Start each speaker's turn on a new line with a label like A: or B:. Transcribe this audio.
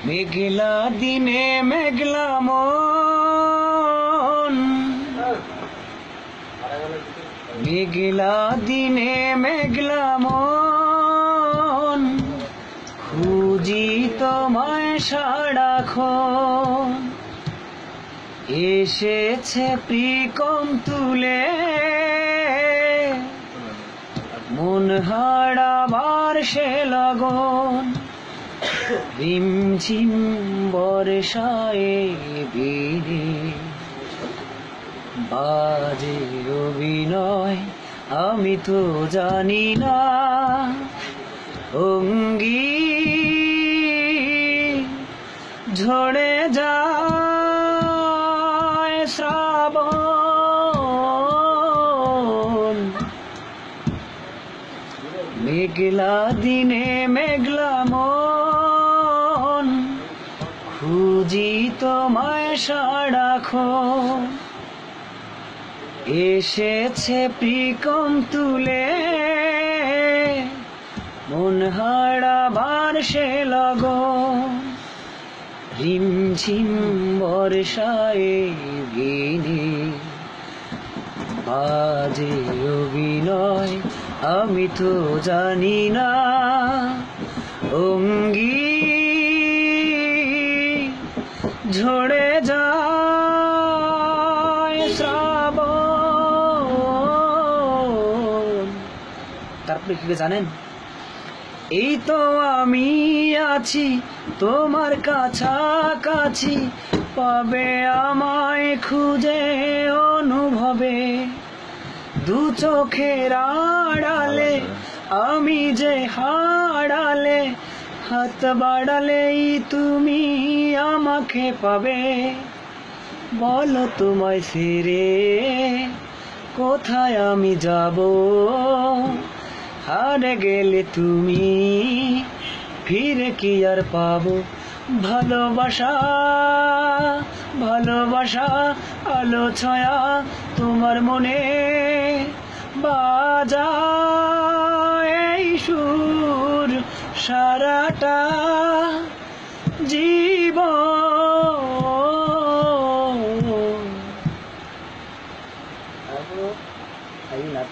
A: মেঘলা দিনে মেঘলা মন, মেঘলা দিনে মেঘলা মন, খুঁজি তোমায় সারাক্ষণ। এসেছে প্রিকম তুলে মন হারাবার সে লগন। রিমঝিম বর্ষায় ভিড়ে বাজে অভিনয়, আমি তো জানি না অঙ্গি ঝরে যায় শ্রাবণ। মেঘলা দিনে মেঘলা মন, খুঁজি তোমায় সারাক্ষণ। এসেছে প্রিকম তুলে মন হারাবার সে লগন। রিমঝিম বর্ষায় ভিড়ে বাজে অভিনয়, আমি তো জানি না অঙ্গি ঝরে যায় শ্রাবণ। তারপরে কি জানেন? এই তো আমি আছি তোমার কাছাকাছি, পাবে আমায় খুঁজে অনুভবে। দু চোখের আড়ালে আমি যে হারালে, হাত বাড়ালেই তুমি আমাকে পাবে। বলো তোমায় ছেড়ে কোথায় আমি যাব, হারে গেলে তুমি ফিরে কি আর পাবো। ভালোবাসা ভালোবাসা আলো ছায়া তোমার মনে বাজায় এই সুর সারাটা